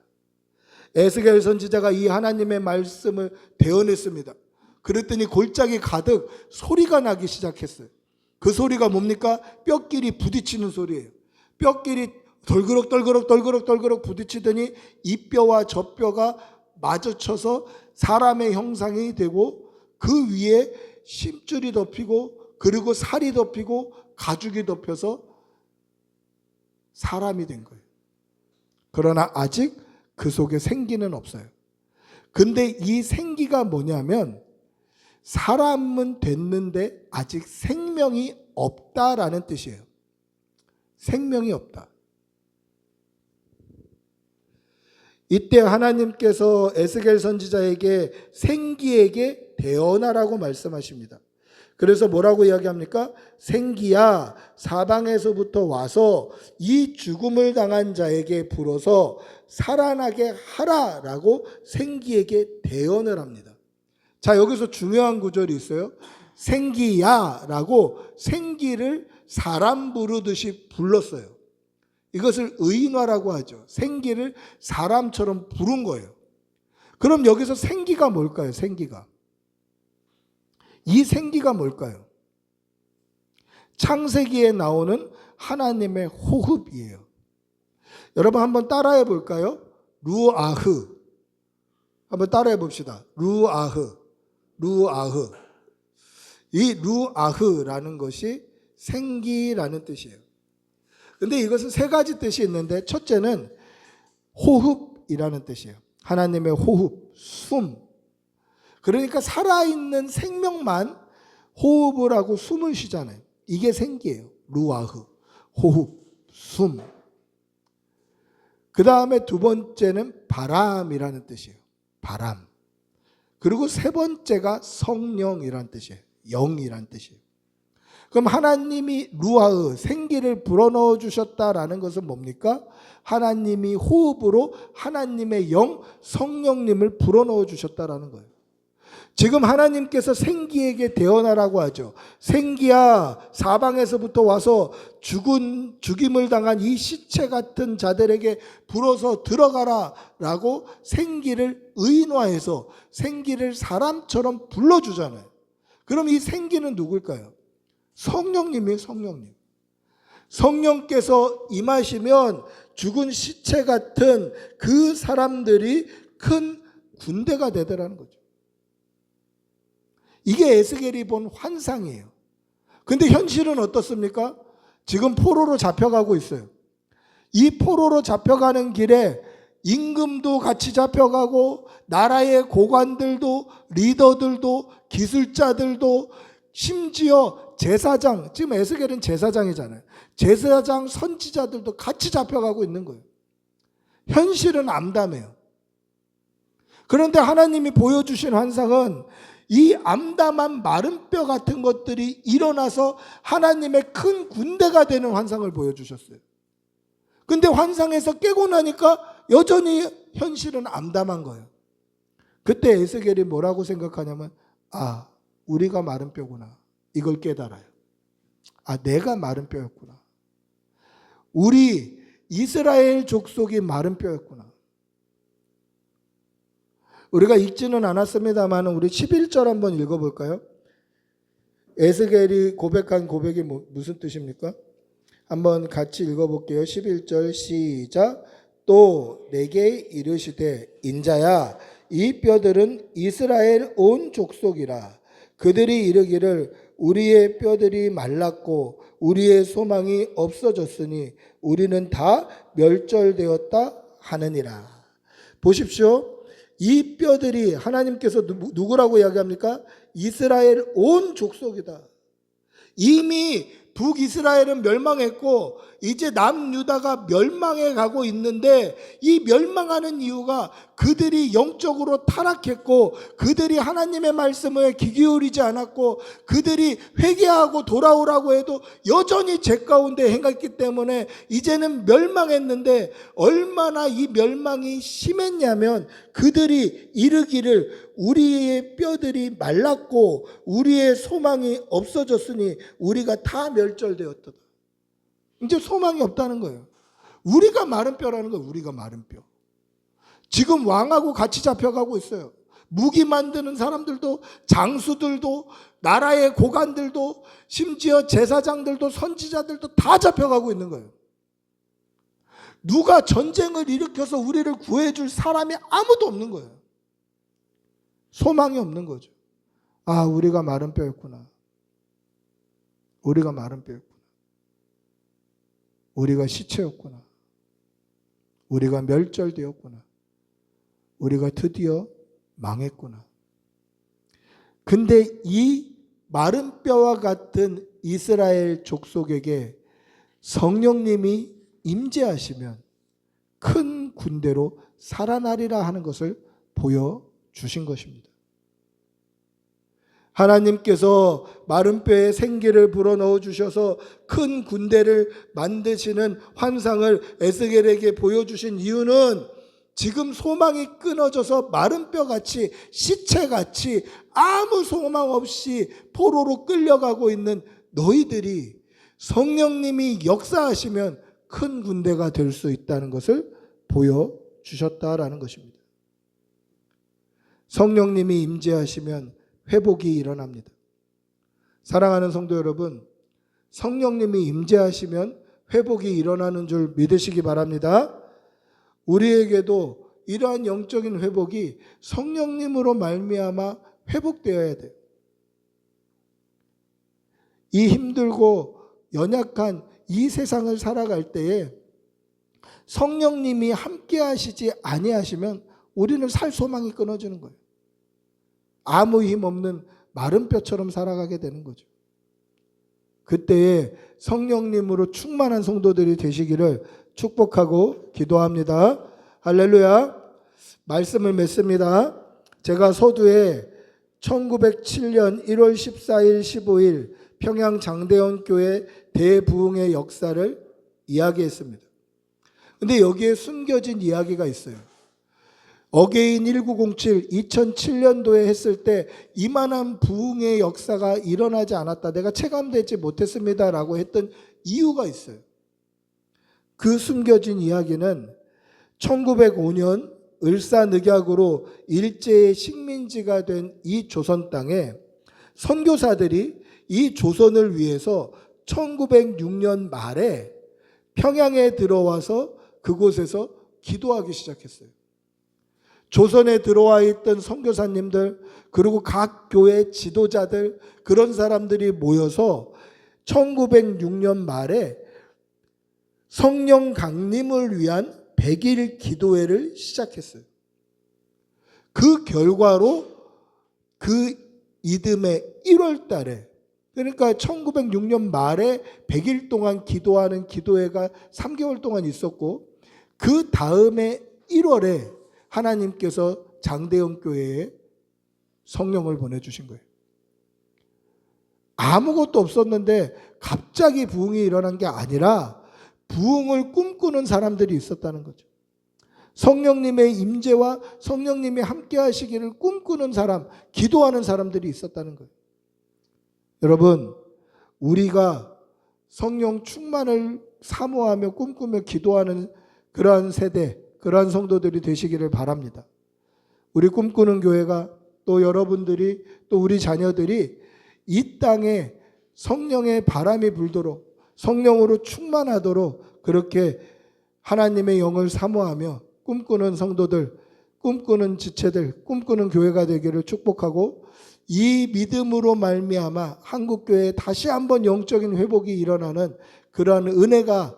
에스겔 선지자가 이 하나님의 말씀을 대언했습니다. 그랬더니 골짜기 가득 소리가 나기 시작했어요. 그 소리가 뭡니까? 뼈끼리 부딪히는 소리예요. 뼈끼리 덜그럭 부딪히더니 이 뼈와 저 뼈가 마주쳐서 사람의 형상이 되고 그 위에 심줄이 덮이고 그리고 살이 덮이고 가죽이 덮여서 사람이 된 거예요. 그러나 아직 그 속에 생기는 없어요. 근데 이 생기가 뭐냐면 사람은 됐는데 아직 생명이 없다라는 뜻이에요. 생명이 없다. 이때 하나님께서 에스겔 선지자에게 생기에게 대언하라고 말씀하십니다. 그래서 뭐라고 이야기합니까? 생기야, 사방에서부터 와서 이 죽음을 당한 자에게 불어서 살아나게 하라라고 생기에게 대언을 합니다. 자, 여기서 중요한 구절이 있어요. 생기야라고 생기를 사람 부르듯이 불렀어요. 이것을 의인화라고 하죠. 생기를 사람처럼 부른 거예요. 그럼 여기서 생기가 뭘까요? 생기가. 이 생기가 뭘까요? 창세기에 나오는 하나님의 호흡이에요. 여러분 한번 따라해 볼까요? 루아흐. 한번 따라해 봅시다. 루아흐. 루아흐. 이 루아흐라는 것이 생기라는 뜻이에요. 근데 이것은 세 가지 뜻이 있는데 첫째는 호흡이라는 뜻이에요. 하나님의 호흡, 숨. 그러니까 살아있는 생명만 호흡을 하고 숨을 쉬잖아요. 이게 생기예요. 루아흐, 호흡, 숨. 그 다음에 두 번째는 바람이라는 뜻이에요. 바람. 그리고 세 번째가 성령이라는 뜻이에요. 영이라는 뜻이에요. 그럼 하나님이 루아흐, 생기를 불어넣어 주셨다라는 것은 뭡니까? 하나님이 호흡으로 하나님의 영, 성령님을 불어넣어 주셨다라는 거예요. 지금 하나님께서 생기에게 대언하라고 하죠. 생기야, 사방에서부터 와서 죽임을 당한 이 시체 같은 자들에게 불어서 들어가라 라고 생기를 의인화해서 생기를 사람처럼 불러주잖아요. 그럼 이 생기는 누굴까요? 성령님이에요. 성령님. 성령께서 임하시면 죽은 시체 같은 그 사람들이 큰 군대가 되더라는 거죠. 이게 에스겔이 본 환상이에요. 근데 현실은 어떻습니까? 지금 포로로 잡혀가고 있어요. 이 포로로 잡혀가는 길에 임금도 같이 잡혀가고 나라의 고관들도 리더들도 기술자들도 심지어 제사장, 지금 에스겔은 제사장이잖아요. 제사장 선지자들도 같이 잡혀가고 있는 거예요. 현실은 암담해요. 그런데 하나님이 보여주신 환상은 이 암담한 마른 뼈 같은 것들이 일어나서 하나님의 큰 군대가 되는 환상을 보여주셨어요. 근데 환상에서 깨고 나니까 여전히 현실은 암담한 거예요. 그때 에스겔이 뭐라고 생각하냐면, 아, 우리가 마른 뼈구나. 이걸 깨달아요. 아, 내가 마른 뼈였구나. 우리 이스라엘 족속이 마른 뼈였구나. 우리가 읽지는 않았습니다만 우리 11절 한번 읽어볼까요? 에스겔이 고백한 고백이 무슨 뜻입니까? 한번 같이 읽어볼게요. 11절 시작. 또 내게 이르시되 인자야 이 뼈들은 이스라엘 온 족속이라. 그들이 이르기를 우리의 뼈들이 말랐고 우리의 소망이 없어졌으니 우리는 다 멸절되었다 하느니라. 보십시오. 이 뼈들이 하나님께서 누구라고 이야기합니까? 이스라엘 온 족속이다. 이미 북이스라엘은 멸망했고 이제 남유다가 멸망해 가고 있는데 이 멸망하는 이유가 그들이 영적으로 타락했고 그들이 하나님의 말씀에 귀 기울이지 않았고 그들이 회개하고 돌아오라고 해도 여전히 죄 가운데 행했기 때문에 이제는 멸망했는데 얼마나 이 멸망이 심했냐면 그들이 이르기를 우리의 뼈들이 말랐고 우리의 소망이 없어졌으니 우리가 다 멸절되었다. 이제 소망이 없다는 거예요. 우리가 마른 뼈라는 거예요. 우리가 마른 뼈. 지금 왕하고 같이 잡혀가고 있어요. 무기 만드는 사람들도 장수들도 나라의 고관들도 심지어 제사장들도 선지자들도 다 잡혀가고 있는 거예요. 누가 전쟁을 일으켜서 우리를 구해줄 사람이 아무도 없는 거예요. 소망이 없는 거죠. 아, 우리가 마른 뼈였구나. 우리가 마른 뼈였구나. 우리가 시체였구나. 우리가 멸절되었구나. 우리가 드디어 망했구나. 근데 이 마른 뼈와 같은 이스라엘 족속에게 성령님이 임재하시면 큰 군대로 살아나리라 하는 것을 보여주신 것입니다. 하나님께서 마른 뼈에 생기를 불어넣어 주셔서 큰 군대를 만드시는 환상을 에스겔에게 보여주신 이유는 지금 소망이 끊어져서 마른 뼈같이 시체같이 아무 소망 없이 포로로 끌려가고 있는 너희들이 성령님이 역사하시면 큰 군대가 될 수 있다는 것을 보여주셨다라는 것입니다. 성령님이 임재하시면 회복이 일어납니다. 사랑하는 성도 여러분, 성령님이 임재하시면 회복이 일어나는 줄 믿으시기 바랍니다. 우리에게도 이러한 영적인 회복이 성령님으로 말미암아 회복되어야 돼요. 이 힘들고 연약한 이 세상을 살아갈 때에 성령님이 함께 하시지 아니하시면 우리는 살 소망이 끊어지는 거예요. 아무 힘 없는 마른 뼈처럼 살아가게 되는 거죠. 그때에 성령님으로 충만한 성도들이 되시기를 축복하고 기도합니다. 할렐루야. 말씀을 맺습니다. 제가 서두에 1907년 1월 14일 15일 평양 장대원 교회 대부흥의 역사를 이야기했습니다. 근데 여기에 숨겨진 이야기가 있어요. 어게인 1907 2007년도에 했을 때 이만한 부흥의 역사가 일어나지 않았다. 내가 체감되지 못했습니다라고 했던 이유가 있어요. 그 숨겨진 이야기는 1905년 을사늑약으로 일제의 식민지가 된 이 조선 땅에 선교사들이 이 조선을 위해서 1906년 말에 평양에 들어와서 그곳에서 기도하기 시작했어요. 조선에 들어와 있던 선교사님들 그리고 각 교회 지도자들 그런 사람들이 모여서 1906년 말에 성령 강림을 위한 100일 기도회를 시작했어요. 그 결과로 그 이듬해 1월 달에 그러니까 1906년 말에 100일 동안 기도하는 기도회가 3개월 동안 있었고 그 다음에 1월에 하나님께서 장대영 교회에 성령을 보내주신 거예요. 아무것도 없었는데 갑자기 부흥이 일어난 게 아니라 부흥을 꿈꾸는 사람들이 있었다는 거죠. 성령님의 임재와 성령님이 함께 하시기를 꿈꾸는 사람, 기도하는 사람들이 있었다는 거예요. 여러분, 우리가 성령 충만을 사모하며 꿈꾸며 기도하는 그러한 세대, 그러한 성도들이 되시기를 바랍니다. 우리 꿈꾸는 교회가 또 여러분들이 또 우리 자녀들이 이 땅에 성령의 바람이 불도록 성령으로 충만하도록 그렇게 하나님의 영을 사모하며 꿈꾸는 성도들, 꿈꾸는 지체들, 꿈꾸는 교회가 되기를 축복하고 이 믿음으로 말미암아 한국교회에 다시 한번 영적인 회복이 일어나는 그러한 은혜가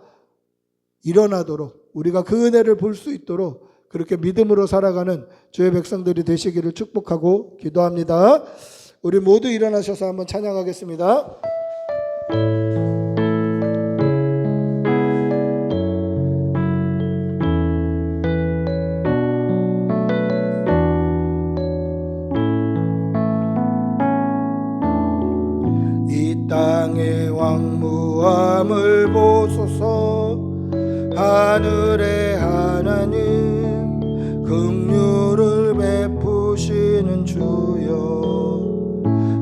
일어나도록 우리가 그 은혜를 볼 수 있도록 그렇게 믿음으로 살아가는 주의 백성들이 되시기를 축복하고 기도합니다. 우리 모두 일어나셔서 한번 찬양하겠습니다. 이 땅의 왕무함을 보소서 하늘의 하나님 긍휼을 베푸시는 주여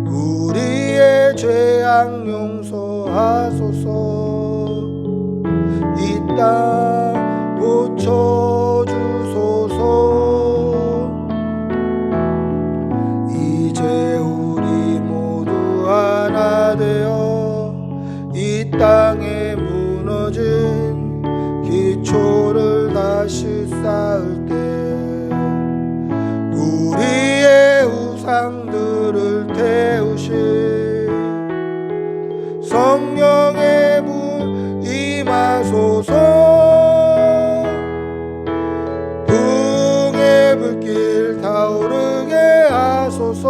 우리의 죄악 용서하소서 이 땅 고쳐주소서 이제 우리 모두 하나 되어 이 땅에 무너진 기초를 다시 쌓을 때 우리의 우상들을 태우실 성령의 문 임하소서 부흥의 불길 타오르게 하소서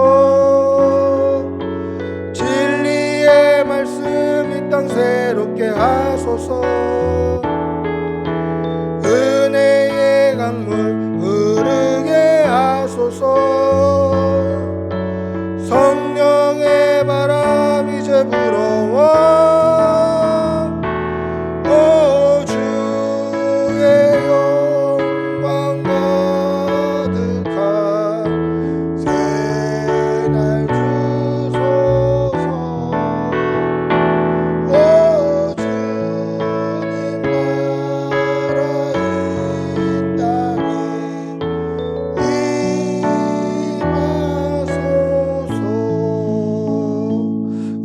진리의 말씀 이 땅 새롭게 하소서 은혜의 강물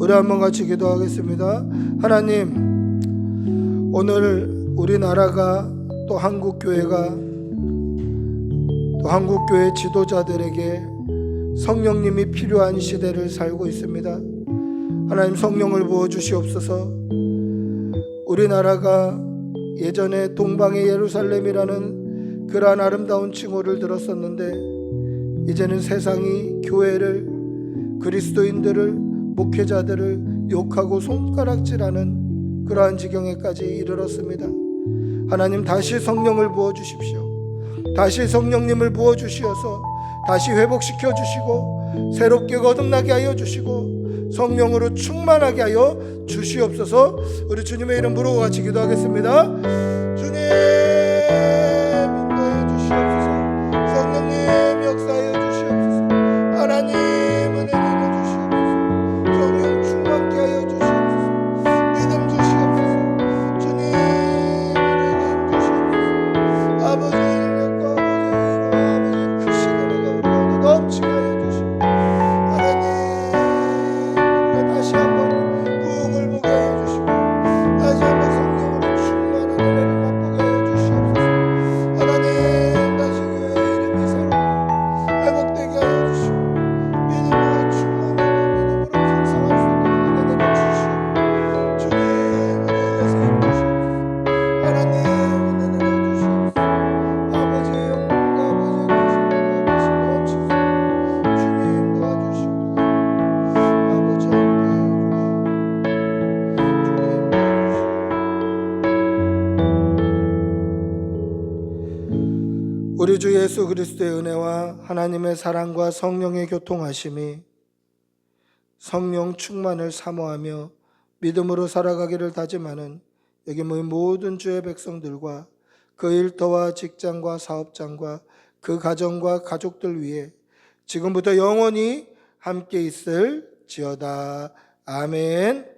우리 한번 같이 기도하겠습니다. 하나님, 오늘 우리나라가 또 한국교회가 또 한국교회 지도자들에게 성령님이 필요한 시대를 살고 있습니다. 하나님, 성령을 부어주시옵소서. 우리나라가 예전에 동방의 예루살렘이라는 그러한 아름다운 칭호를 들었었는데 이제는 세상이 교회를, 그리스도인들을, 목회자들을 욕하고 손가락질하는 그러한 지경에까지 이르렀습니다. 하나님, 다시 성령을 부어주십시오. 다시 성령님을 부어주시어서 다시 회복시켜 주시고 새롭게 거듭나게 하여 주시고 성령으로 충만하게 하여 주시옵소서. 우리 주님의 이름으로 같이 기도하겠습니다. 주님, 인도하여 주시옵소서. 성령님, 역사하여 주시옵소서. 하나님, 은혜 내려 주시옵소서. 성령 충만케 하여 주시옵소서. 믿음 주시옵소서. 주님, 우리에게 힘 주시옵소서. 아버지, 능력과 아버지의 크신 은혜가 우리 가운데 넘치게 하여 주시옵소서. 하나님, 우리가 다시 한번 부흥을 보게 하여 주시고 다시 한번 성령으로 충만한 은혜를 맛보게 하여 주시옵소서. 하나님, 다시 교회의 이름이 새롭고 회복되게 하여 주시고 믿음으로 충만하고 믿음으로 풍성할 수 있도록 은혜 내려 주시옵소서. 주님, 우리 위해서 힘주시옵소서. 하나님, 은혜 내려 주시옵소서. 아버지의 영광과 아버지의 크신 넘치소서. 주님, 도와주시옵소서. 아버지, 함께 하여 주시옵소서. 우리 주 예수 그리스도의 은혜와 하나님의 사랑과 성령의 교통하심이 성령 충만을 사모하며 믿음으로 살아가기를 다짐하는 여기 모인 모든 주의 백성들과 그 일터와 직장과 사업장과 그 가정과 가족들 위해 지금부터 영원히 함께 있을지어다. 아멘.